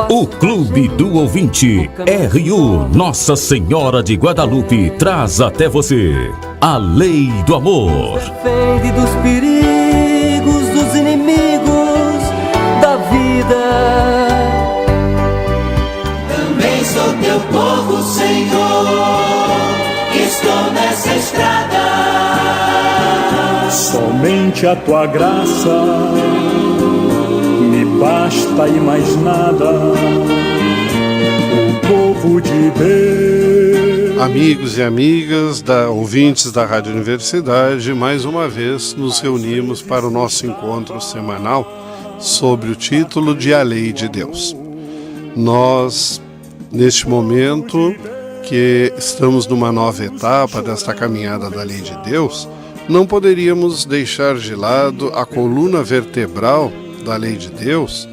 O Clube do Ouvinte, RU Nossa Senhora de Guadalupe, traz até você a Lei do Amor. Defende dos perigos, dos inimigos da vida. Também sou teu povo, Senhor, estou nessa estrada. Somente a tua graça me basta e mais nada. O povo de Deus. Amigos e amigas, ouvintes da Rádio Universidade, mais uma vez nos reunimos para o nosso encontro semanal sobre o título de A Lei de Deus. Nós, neste momento que estamos numa nova etapa desta caminhada da Lei de Deus, não poderíamos deixar de lado a coluna vertebral da Lei de Deus,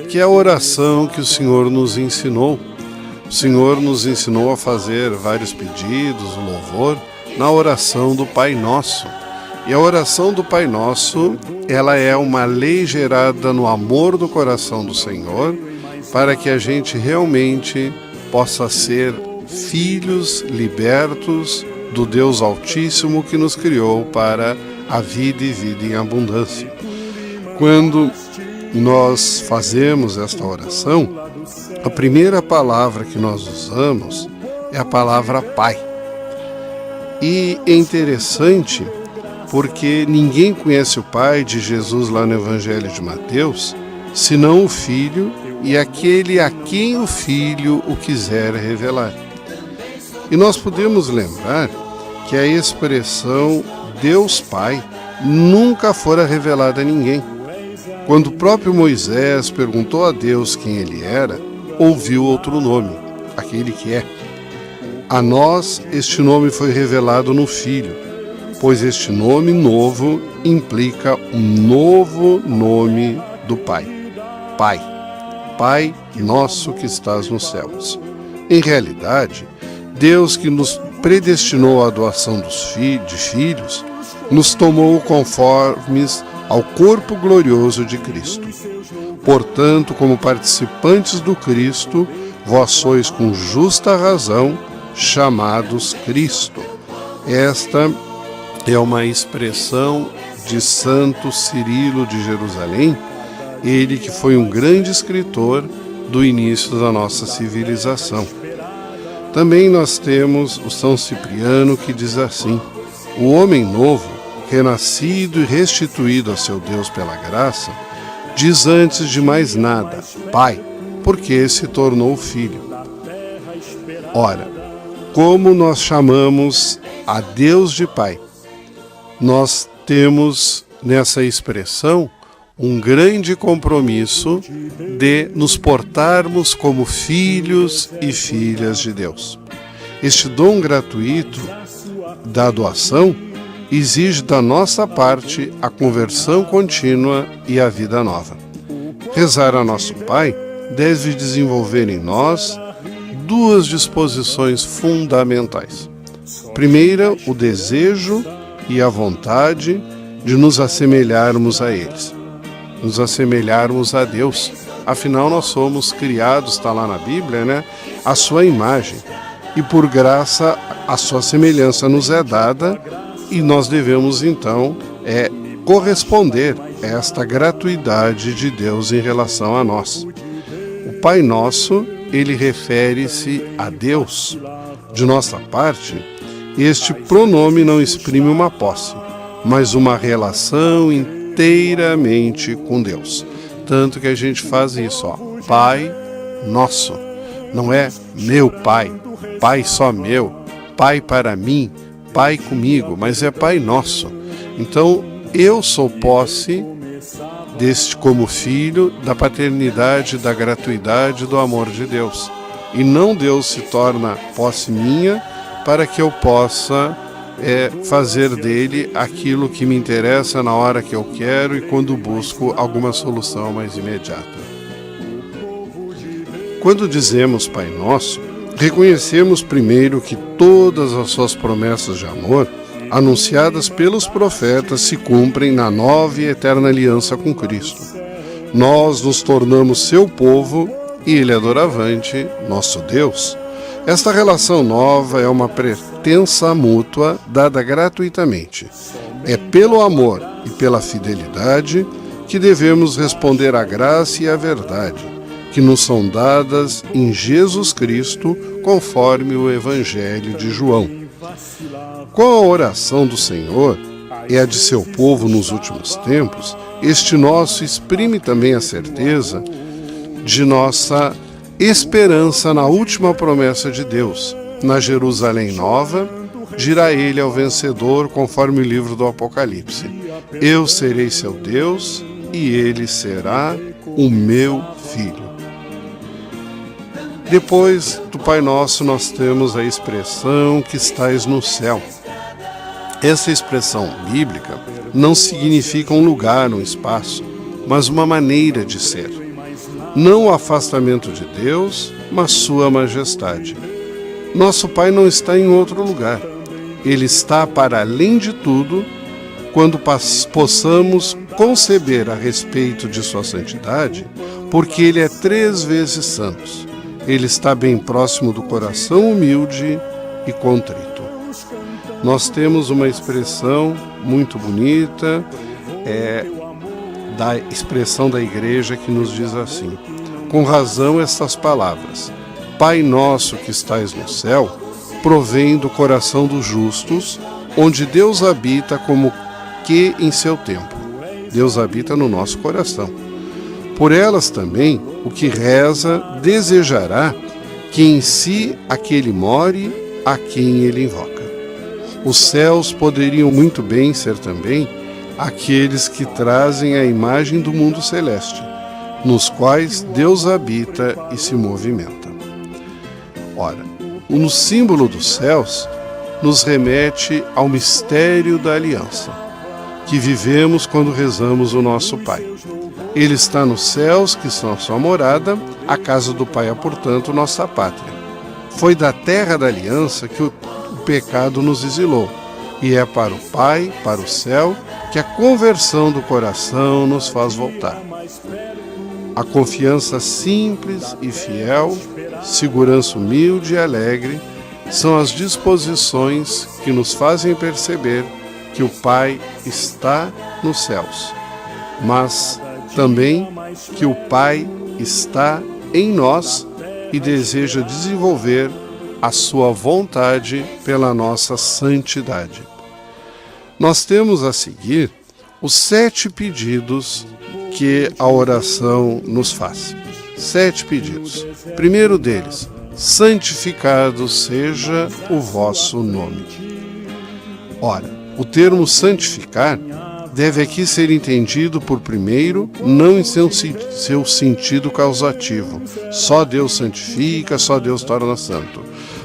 que é a oração que o Senhor nos ensinou. O Senhor nos ensinou a fazer vários pedidos, o louvor, na oração do Pai Nosso. E a oração do Pai Nosso, ela é uma lei gerada no amor do coração do Senhor, para que a gente realmente possa ser filhos libertos do Deus Altíssimo que nos criou para a vida e vida em abundância. Quando nós fazemos esta oração, a primeira palavra que nós usamos é a palavra Pai. E é interessante porque ninguém conhece o Pai de Jesus lá no Evangelho de Mateus, senão o Filho e aquele a quem o Filho o quiser revelar. E nós podemos lembrar que a expressão Deus Pai nunca fora revelada a ninguém. Quando o próprio Moisés perguntou a Deus quem ele era, ouviu outro nome, aquele que é. A nós este nome foi revelado no Filho, pois este nome novo implica um novo nome do Pai. Pai, Pai nosso que estás nos céus. Em realidade, Deus que nos predestinou à adoção de filhos, nos tomou conformes ao corpo glorioso de Cristo. Portanto, como participantes do Cristo, vós sois com justa razão chamados Cristo. Esta é uma expressão de Santo Cirilo de Jerusalém, ele que foi um grande escritor do início da nossa civilização. Também nós temos o São Cipriano que diz assim: o homem novo, renascido e restituído a seu Deus pela graça, diz antes de mais nada, Pai, porque se tornou filho. Ora, como nós chamamos a Deus de Pai? Nós temos nessa expressão um grande compromisso de nos portarmos como filhos e filhas de Deus. Este dom gratuito da doação exige da nossa parte a conversão contínua e a vida nova. Rezar a nosso Pai deve desenvolver em nós duas disposições fundamentais. Primeira, o desejo e a vontade de nos assemelharmos a eles. Nos assemelharmos a Deus. Afinal, nós somos criados, está lá na Bíblia, a sua imagem. E por graça, a sua semelhança nos é dada e nós devemos, então, corresponder a esta gratuidade de Deus em relação a nós. O Pai Nosso, ele refere-se a Deus. De nossa parte, este pronome não exprime uma posse, mas uma relação inteiramente com Deus. Tanto que a gente faz isso, Pai Nosso. Não é meu Pai, Pai só meu, Pai para mim, Pai comigo, mas é Pai Nosso. Então, eu sou posse como filho da paternidade, da gratuidade, do amor de Deus. E não Deus se torna posse minha para que eu possa fazer dele aquilo que me interessa na hora que eu quero e quando busco alguma solução mais imediata. Quando dizemos Pai Nosso, reconhecemos primeiro que todas as suas promessas de amor, anunciadas pelos profetas, se cumprem na nova e eterna aliança com Cristo. Nós nos tornamos seu povo e ele é doravante nosso Deus. Esta relação nova é uma pertença mútua dada gratuitamente. É pelo amor e pela fidelidade que devemos responder à graça e à verdade, que nos são dadas em Jesus Cristo, conforme o Evangelho de João. Com a oração do Senhor e a de seu povo nos últimos tempos, este nosso exprime também a certeza de nossa esperança na última promessa de Deus. Na Jerusalém Nova, dirá ele ao vencedor, conforme o livro do Apocalipse: Eu serei seu Deus e ele será o meu filho. Depois do Pai Nosso, nós temos a expressão que estais no céu. Essa expressão bíblica não significa um lugar, um espaço, mas uma maneira de ser. Não o afastamento de Deus, mas sua majestade. Nosso Pai não está em outro lugar. Ele está para além de tudo. Quando possamos conceber a respeito de sua santidade, porque ele é 3 vezes santo. Ele está bem próximo do coração humilde e contrito. Nós temos uma expressão muito bonita, da expressão da igreja que nos diz assim: com razão estas palavras: Pai nosso que estais no céu, provém do coração dos justos, onde Deus habita como que em seu templo. Deus habita no nosso coração. Por elas também, o que reza desejará que em si aquele more a quem ele invoca. Os céus poderiam muito bem ser também aqueles que trazem a imagem do mundo celeste, nos quais Deus habita e se movimenta. Ora, o símbolo dos céus nos remete ao mistério da aliança, que vivemos quando rezamos o nosso Pai. Ele está nos céus, que são sua morada, a casa do Pai é, portanto, nossa pátria. Foi da terra da aliança que o pecado nos exilou, e é para o Pai, para o céu, que a conversão do coração nos faz voltar. A confiança simples e fiel, segurança humilde e alegre, são as disposições que nos fazem perceber que o Pai está nos céus, mas também que o Pai está em nós e deseja desenvolver a sua vontade pela nossa santidade. Nós temos a seguir os 7 pedidos que a oração nos faz. 7 pedidos. Primeiro deles: santificado seja o vosso nome. Ora, o termo santificar deve aqui ser entendido por primeiro, não em seu sentido causativo, só Deus santifica, só Deus torna santo,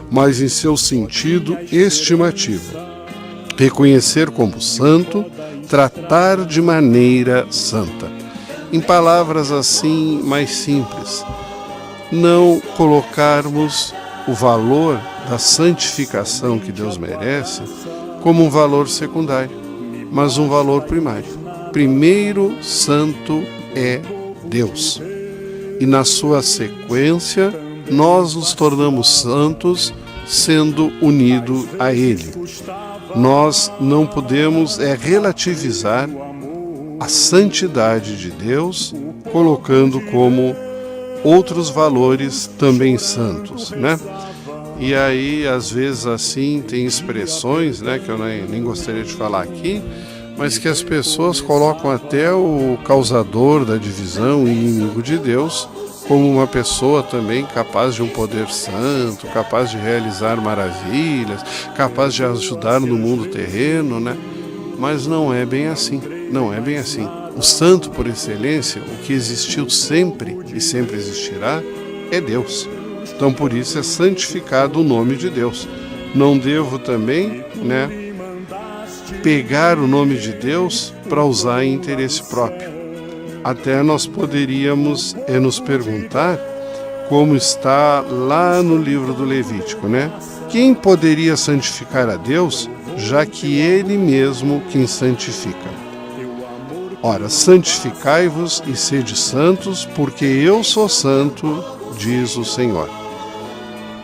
mas em seu sentido estimativo. Reconhecer como santo, tratar de maneira santa. Em palavras assim mais simples, não colocarmos o valor da santificação que Deus merece como um valor secundário, mas um valor primário. Primeiro santo é Deus. E na sua sequência, nós nos tornamos santos sendo unidos a Ele. Nós não podemos relativizar a santidade de Deus, colocando como outros valores também santos, né? E aí, às vezes, assim, tem expressões, né, que eu nem gostaria de falar aqui, mas que as pessoas colocam até o causador da divisão, o inimigo de Deus, como uma pessoa também capaz de um poder santo, capaz de realizar maravilhas, capaz de ajudar no mundo terreno, né? Mas não é bem assim, não é bem assim. O santo por excelência, o que existiu sempre e sempre existirá, é Deus. Então, por isso é santificado o nome de Deus. Não devo também, né, pegar o nome de Deus para usar em interesse próprio. Até nós poderíamos nos perguntar, como está lá no livro do Levítico, né? Quem poderia santificar a Deus, já que Ele mesmo quem santifica? Ora, santificai-vos e sede santos, porque eu sou santo, diz o Senhor.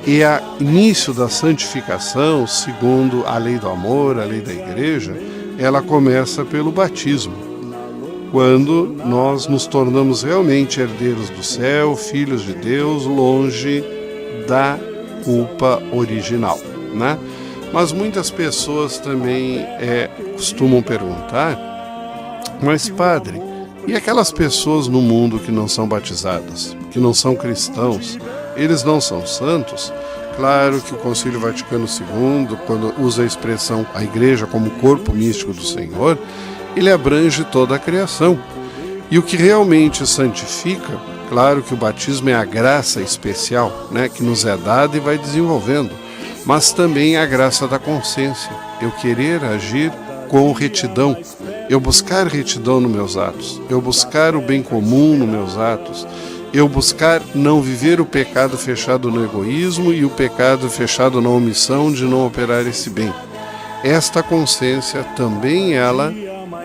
E o início da santificação, segundo a lei do amor, a lei da igreja, ela começa pelo batismo, quando nós nos tornamos realmente herdeiros do céu, filhos de Deus, longe da culpa original, né? Mas muitas pessoas também costumam perguntar: mas padre, e aquelas pessoas no mundo que não são batizadas, que não são cristãos, eles não são santos? Claro que o Concílio Vaticano II, quando usa a expressão a igreja como corpo místico do Senhor, ele abrange toda a criação. E o que realmente santifica, claro que o batismo é a graça especial, né, que nos é dada e vai desenvolvendo, mas também a graça da consciência, eu querer agir com retidão, eu buscar retidão nos meus atos, eu buscar o bem comum nos meus atos, eu buscar não viver o pecado fechado no egoísmo e o pecado fechado na omissão de não operar esse bem. Esta consciência também ela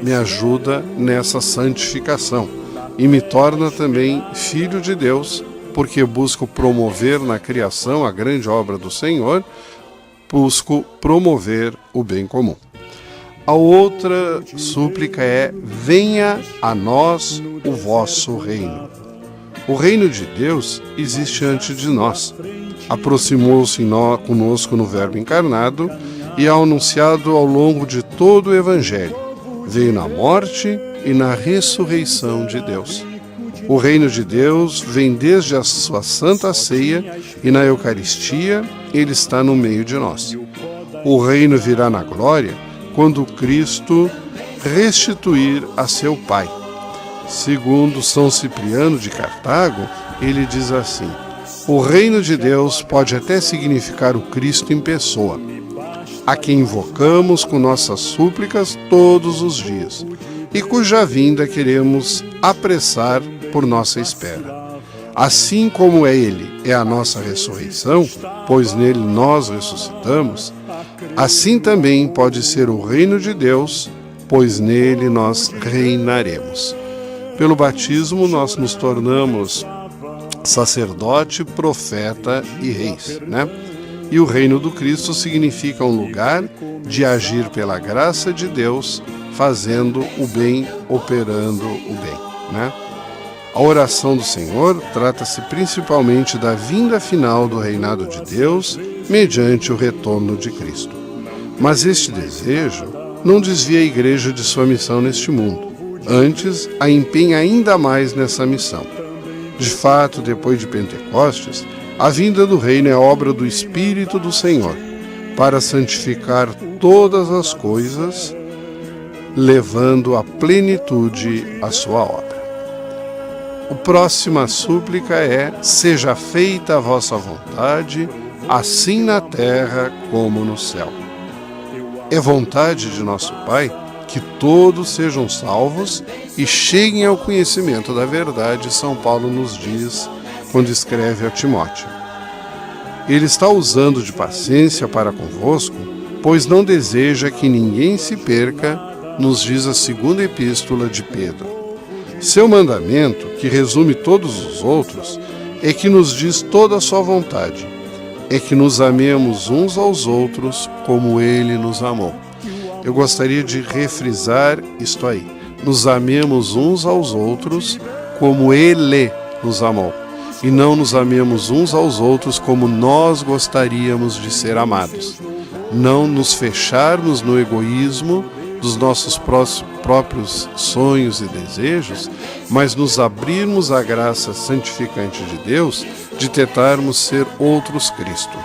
me ajuda nessa santificação e me torna também filho de Deus, porque busco promover na criação a grande obra do Senhor, busco promover o bem comum. A outra súplica é: venha a nós o vosso reino. O reino de Deus existe antes de nós. Aproximou-se conosco no Verbo encarnado e é anunciado ao longo de todo o Evangelho. Veio na morte e na ressurreição de Deus. O reino de Deus vem desde a sua santa ceia e na Eucaristia ele está no meio de nós. O reino virá na glória quando Cristo restituir a seu Pai. Segundo São Cipriano de Cartago, ele diz assim: o reino de Deus pode até significar o Cristo em pessoa, a quem invocamos com nossas súplicas todos os dias, e cuja vinda queremos apressar por nossa espera. Assim como Ele é a nossa ressurreição, pois nele nós ressuscitamos, assim também pode ser o reino de Deus, pois nele nós reinaremos. Pelo batismo nós nos tornamos sacerdote, profeta e reis, né? E o reino do Cristo significa um lugar de agir pela graça de Deus, fazendo o bem, operando o bem, né? A oração do Senhor trata-se principalmente da vinda final do reinado de Deus mediante o retorno de Cristo. Mas este desejo não desvia a Igreja de sua missão neste mundo. Antes, a empenha ainda mais nessa missão. De fato, depois de Pentecostes, a vinda do reino é obra do Espírito do Senhor, para santificar todas as coisas, levando à plenitude a sua obra. A próxima súplica é: seja feita a vossa vontade, assim na terra como no céu. É vontade de nosso Pai que todos sejam salvos e cheguem ao conhecimento da verdade, São Paulo nos diz quando escreve a Timóteo. Ele está usando de paciência para convosco, pois não deseja que ninguém se perca, nos diz a segunda epístola de Pedro. Seu mandamento, que resume todos os outros, é que nos diz toda a sua vontade, é que nos amemos uns aos outros como Ele nos amou. Eu gostaria de refrisar isto aí. Nos amemos uns aos outros como Ele nos amou. E não nos amemos uns aos outros como nós gostaríamos de ser amados. Não nos fecharmos no egoísmo dos nossos próprios sonhos e desejos, mas nos abrirmos à graça santificante de Deus de tentarmos ser outros Cristo.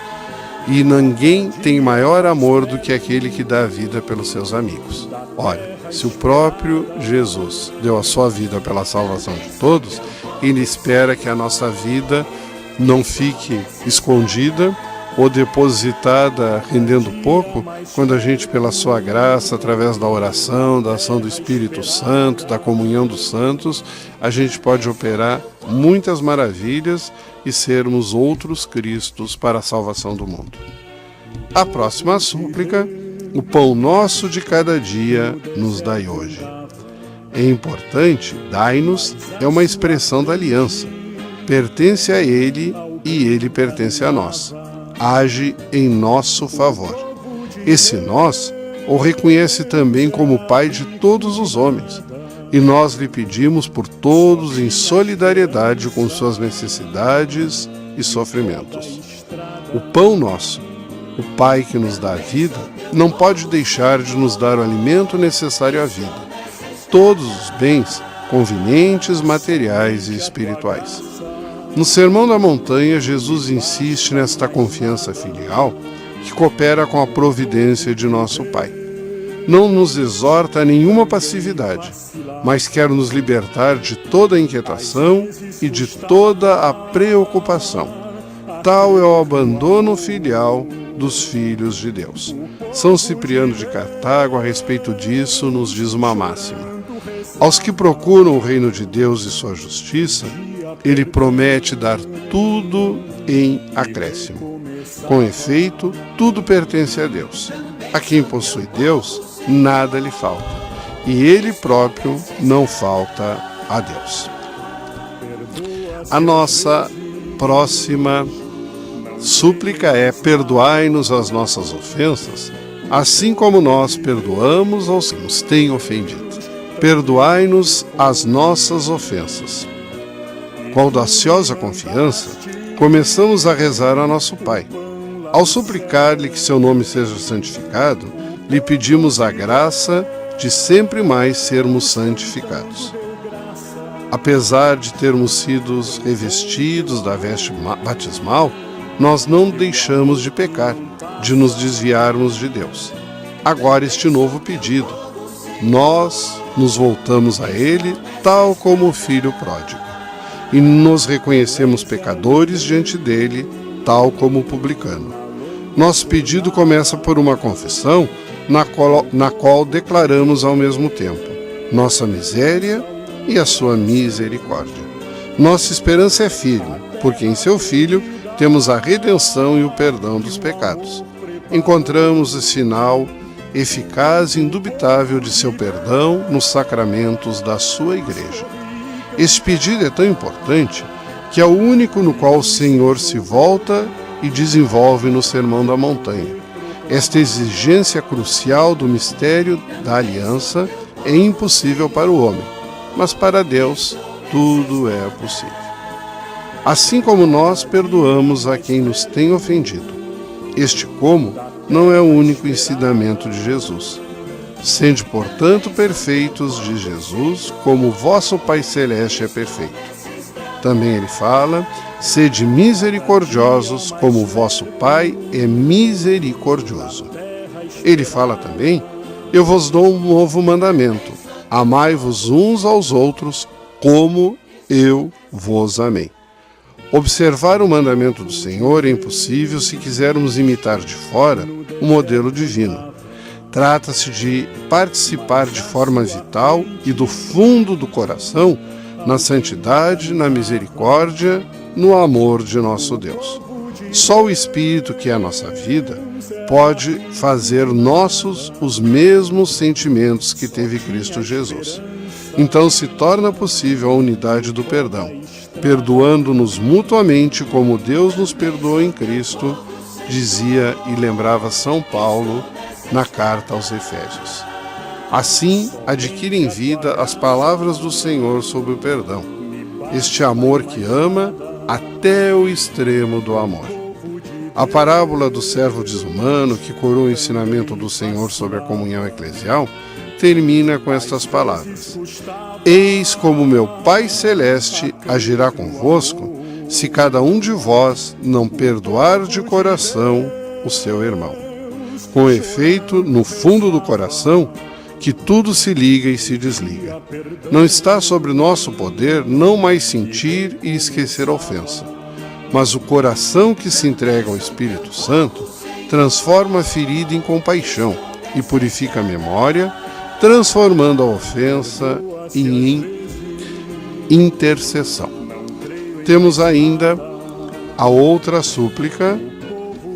E ninguém tem maior amor do que aquele que dá a vida pelos seus amigos. Olha, se o próprio Jesus deu a sua vida pela salvação de todos, Ele espera que a nossa vida não fique escondida ou depositada rendendo pouco, quando a gente, pela sua graça, através da oração, da ação do Espírito Santo, da comunhão dos santos, a gente pode operar muitas maravilhas e sermos outros Cristos para a salvação do mundo. A próxima súplica: o pão nosso de cada dia nos dai hoje. É importante, dai-nos é uma expressão da aliança. pertence a Ele e Ele pertence a nós. Age em nosso favor. Esse nós o reconhece também como Pai de todos os homens, e nós lhe pedimos por todos em solidariedade com suas necessidades e sofrimentos. O pão nosso, o Pai que nos dá a vida, não pode deixar de nos dar o alimento necessário à vida, todos os bens convenientes, materiais e espirituais. No Sermão da Montanha, Jesus insiste nesta confiança filial que coopera com a providência de nosso Pai. Não nos exorta a nenhuma passividade, mas quer nos libertar de toda a inquietação e de toda a preocupação. Tal é o abandono filial dos filhos de Deus. São Cipriano de Cartago, a respeito disso, nos diz uma máxima: aos que procuram o reino de Deus e sua justiça, Ele promete dar tudo em acréscimo. Com efeito, tudo pertence a Deus. A quem possui Deus, nada lhe falta, e Ele próprio não falta a Deus. A nossa próxima súplica é: perdoai-nos as nossas ofensas, assim como nós perdoamos aos que nos têm ofendido. Perdoai-nos as nossas ofensas. Com audaciosa confiança, começamos a rezar a nosso Pai. Ao suplicar-lhe que seu nome seja santificado, lhe pedimos a graça de sempre mais sermos santificados. Apesar de termos sido revestidos da veste batismal, nós não deixamos de pecar, de nos desviarmos de Deus. Agora este novo pedido: nós nos voltamos a Ele, tal como o filho pródigo, e nos reconhecemos pecadores diante dele, tal como o publicano. Nosso pedido começa por uma confissão, na qual declaramos ao mesmo tempo nossa miséria e a sua misericórdia. Nossa esperança é firme, porque em seu Filho temos a redenção e o perdão dos pecados. Encontramos o sinal eficaz e indubitável de seu perdão nos sacramentos da sua Igreja. Este pedido é tão importante que é o único no qual o Senhor se volta e desenvolve no Sermão da Montanha. Esta exigência crucial do mistério da aliança é impossível para o homem, mas para Deus tudo é possível. Assim como nós perdoamos a quem nos tem ofendido. Este como não é o único ensinamento de Jesus. Sede, portanto, perfeitos de Jesus, como vosso Pai Celeste é perfeito. Também ele fala: sede misericordiosos, como vosso Pai é misericordioso. Ele fala também: eu vos dou um novo mandamento, amai-vos uns aos outros, como eu vos amei. Observar o mandamento do Senhor é impossível se quisermos imitar de fora o modelo divino. Trata-se de participar de forma vital e do fundo do coração na santidade, na misericórdia, no amor de nosso Deus. Só o Espírito, que é a nossa vida, pode fazer nossos os mesmos sentimentos que teve Cristo Jesus. Então se torna possível a unidade do perdão, perdoando-nos mutuamente como Deus nos perdoou em Cristo, dizia e lembrava São Paulo na carta aos Efésios. Assim, adquirem vida as palavras do Senhor sobre o perdão, este amor que ama até o extremo do amor. A parábola do servo desumano, que coroa o ensinamento do Senhor sobre a comunhão eclesial, termina com estas palavras: eis como meu Pai Celeste agirá convosco, se cada um de vós não perdoar de coração o seu irmão. Com efeito, no fundo do coração, que tudo se liga e se desliga. Não está sobre nosso poder não mais sentir e esquecer a ofensa, mas o coração que se entrega ao Espírito Santo transforma a ferida em compaixão e purifica a memória, transformando a ofensa em intercessão. Temos ainda a outra súplica: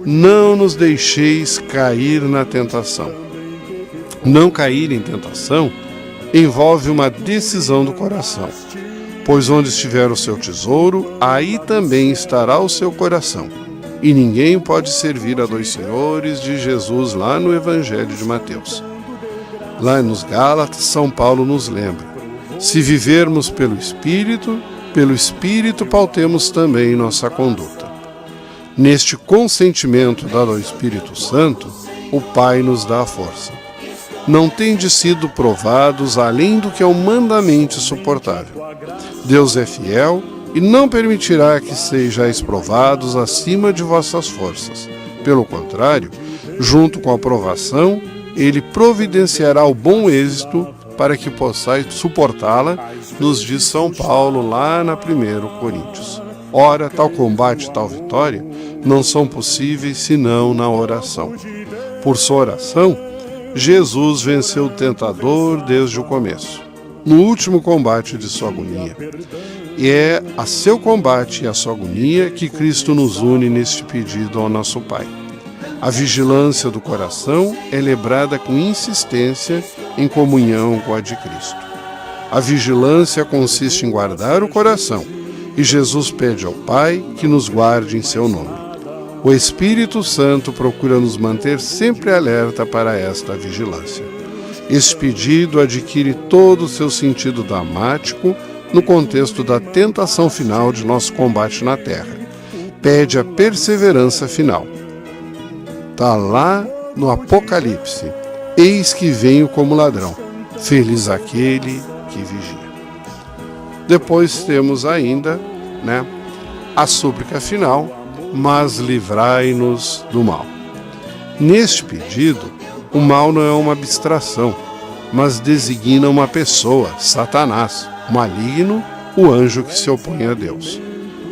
não nos deixeis cair na tentação. Não cair em tentação envolve uma decisão do coração. Pois onde estiver o seu tesouro, aí também estará o seu coração. E ninguém pode servir a dois senhores, diz Jesus lá no Evangelho de Mateus. Lá nos Gálatas, São Paulo nos lembra: se vivermos pelo Espírito pautemos também nossa conduta. Neste consentimento dado ao Espírito Santo, o Pai nos dá a força. Não tendes sido provados além do que é humanamente suportável. Deus é fiel e não permitirá que sejais provados acima de vossas forças. Pelo contrário, junto com a provação, Ele providenciará o bom êxito para que possais suportá-la, nos diz São Paulo lá na 1 Coríntios. Ora, tal combate e tal vitória não são possíveis senão na oração. Por sua oração, Jesus venceu o tentador desde o começo, no último combate de sua agonia. E é a seu combate e a sua agonia que Cristo nos une neste pedido ao nosso Pai. A vigilância do coração é lembrada com insistência em comunhão com a de Cristo. A vigilância consiste em guardar o coração, e Jesus pede ao Pai que nos guarde em seu nome. O Espírito Santo procura nos manter sempre alerta para esta vigilância. Este pedido adquire todo o seu sentido dramático no contexto da tentação final de nosso combate na terra. Pede a perseverança final. Está lá no Apocalipse: eis que venho como ladrão, feliz aquele que vigia. Depois temos ainda, a súplica final: mas livrai-nos do mal. Neste pedido, o mal não é uma abstração, mas designa uma pessoa, Satanás, o maligno, o anjo que se opõe a Deus.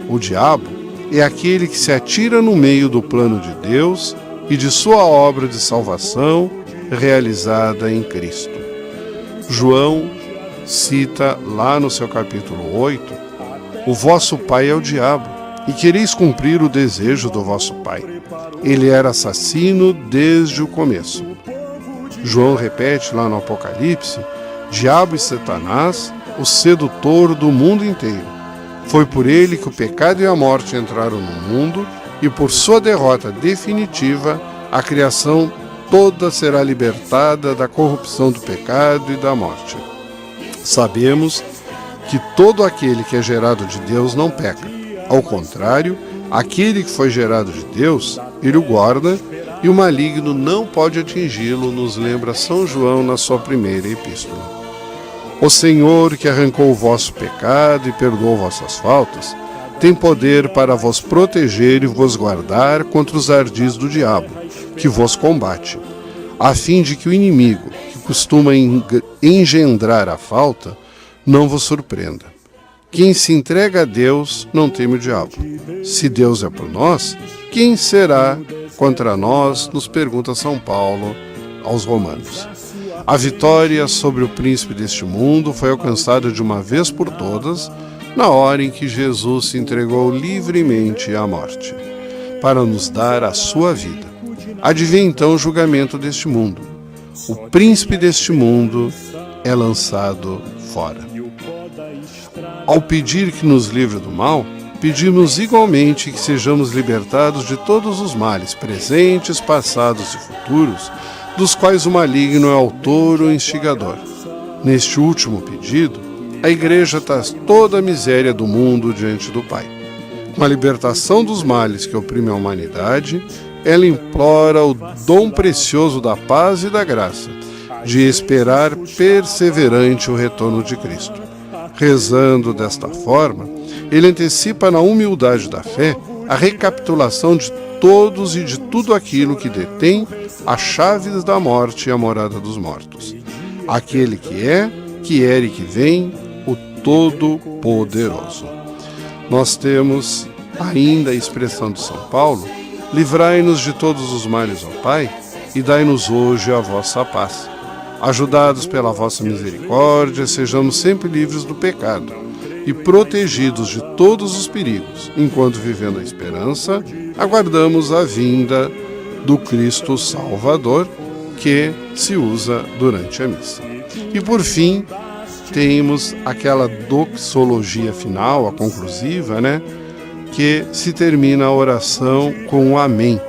O diabo é aquele que se atira no meio do plano de Deus e de sua obra de salvação realizada em Cristo. João cita lá no seu capítulo 8: o vosso pai é o diabo, e quereis cumprir o desejo do vosso pai. Ele era assassino desde o começo. João repete lá no Apocalipse: diabo e Satanás, o sedutor do mundo inteiro. Foi por ele que o pecado e a morte entraram no mundo, e por sua derrota definitiva, a criação toda será libertada da corrupção do pecado e da morte. Sabemos que todo aquele que é gerado de Deus não peca. Ao contrário, aquele que foi gerado de Deus, ele o guarda, e o maligno não pode atingi-lo, nos lembra São João na sua primeira epístola. O Senhor, que arrancou o vosso pecado e perdoou vossas faltas, tem poder para vos proteger e vos guardar contra os ardis do diabo, que vos combate, a fim de que o inimigo, que costuma engendrar a falta, não vos surpreenda. Quem se entrega a Deus não teme o diabo. Se Deus é por nós, quem será contra nós? Nos pergunta São Paulo aos Romanos. A vitória sobre o príncipe deste mundo foi alcançada de uma vez por todas, na hora em que Jesus se entregou livremente à morte, para nos dar a sua vida. Advém então o julgamento deste mundo. O príncipe deste mundo é lançado fora. Ao pedir que nos livre do mal, pedimos igualmente que sejamos libertados de todos os males, presentes, passados e futuros, dos quais o maligno é autor ou instigador. Neste último pedido, a Igreja traz toda a miséria do mundo diante do Pai. Com a libertação dos males que oprimem a humanidade, ela implora o dom precioso da paz e da graça, de esperar perseverante o retorno de Cristo. Rezando desta forma, ele antecipa na humildade da fé a recapitulação de todos e de tudo aquilo que detém as chaves da morte e a morada dos mortos. Aquele que era e que vem, o Todo-Poderoso. Nós temos ainda a expressão de São Paulo: livrai-nos de todos os males, ó Pai, e dai-nos hoje a vossa paz. Ajudados pela vossa misericórdia, sejamos sempre livres do pecado e protegidos de todos os perigos, enquanto, vivendo a esperança, aguardamos a vinda do Cristo Salvador, que se usa durante a missa. E por fim, temos aquela doxologia final, a conclusiva, né? Que se termina a oração com o amém,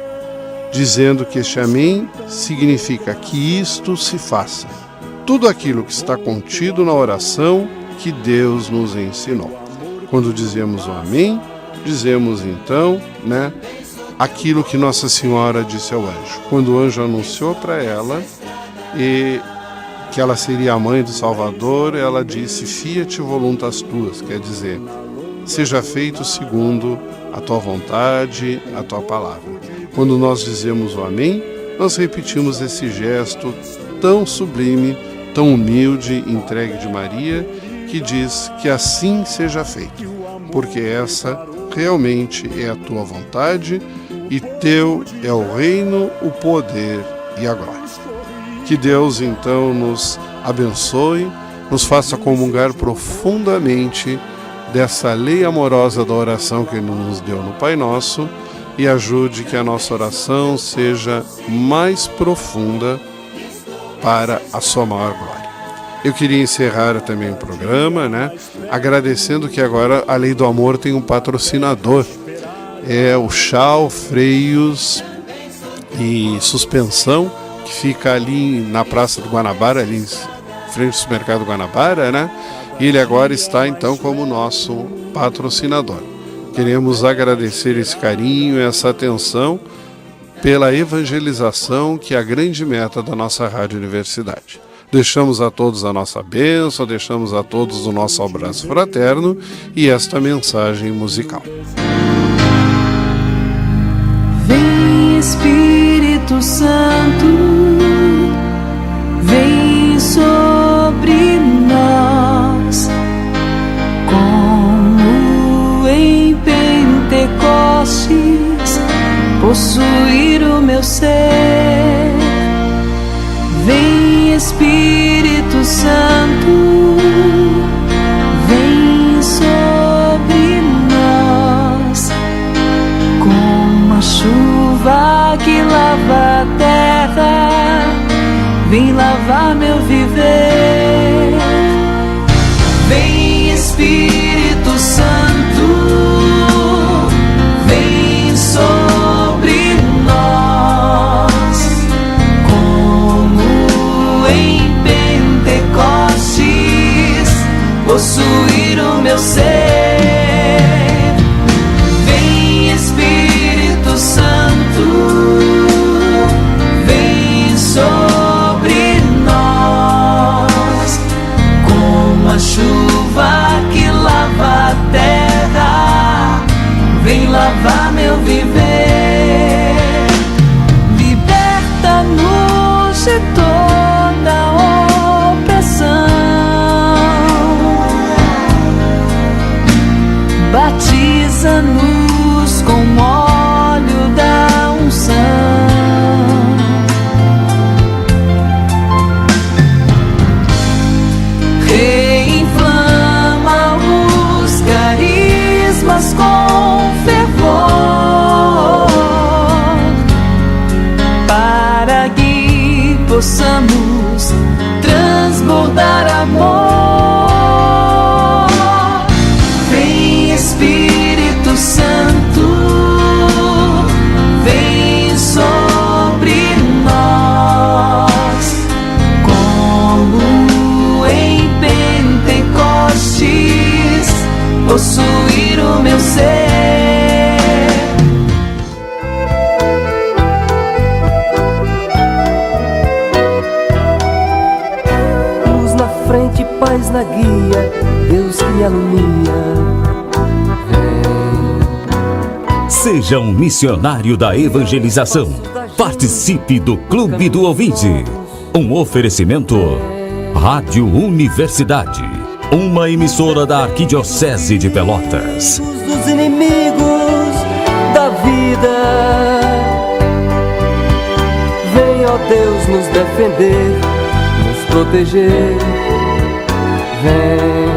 dizendo que este amém significa que isto se faça. Tudo aquilo que está contido na oração que Deus nos ensinou. Quando dizemos o amém, dizemos então, né, aquilo que Nossa Senhora disse ao anjo. Quando o anjo anunciou para ela que ela seria a mãe do Salvador, ela disse: Fiat voluntas tuas, quer dizer, seja feito segundo a tua vontade, a tua palavra. Quando nós dizemos o amém, nós repetimos esse gesto tão sublime, tão humilde, entregue de Maria, que diz que assim seja feito, porque essa realmente é a tua vontade e teu é o reino, o poder e a glória. Que Deus então nos abençoe, nos faça comungar profundamente dessa lei amorosa da oração que Ele nos deu no Pai Nosso e ajude que a nossa oração seja mais profunda para a sua maior glória. Eu queria encerrar também o programa, né, agradecendo que agora a Lei do Amor tem um patrocinador. É o Chau Freios e Suspensão, que fica ali na Praça do Guanabara, ali em frente ao Supermercado Guanabara, né? E ele agora está então como nosso patrocinador. Queremos agradecer esse carinho, essa atenção pela evangelização, que é a grande meta da nossa Rádio Universidade. Deixamos a todos a nossa bênção, deixamos a todos o nosso abraço fraterno e esta mensagem musical. Vem Espírito Santo, vem sobre nós, como em Pentecostes, possuir o meu ser. Vem Espírito Santo, vem sobre nós, como a chuva que lava a terra, vem lavar meu viver. Vem Espírito Santo, vem sobre nós, como em Pentecostes, possuir o meu ser. Vem Espírito Santo, vem sobre nós, como a chuva que lava a terra, vem lavar meu viver. Liberta-nos de toda opressão, batiza-nos com o óleo da unção. Reinflama os carismas com fervor, para que possamos transbordar amor. Vem Espírito Santo, vem sobre nós, como em Pentecostes, possuir o meu ser. Luz na frente, paz na guia, Deus que alumia. Seja um missionário da evangelização. Participe do Clube do Ouvinte. Um oferecimento Rádio Universidade, uma emissora da Arquidiocese de Pelotas. Dos inimigos da vida, vem, ó Deus, nos defender, nos proteger. Vem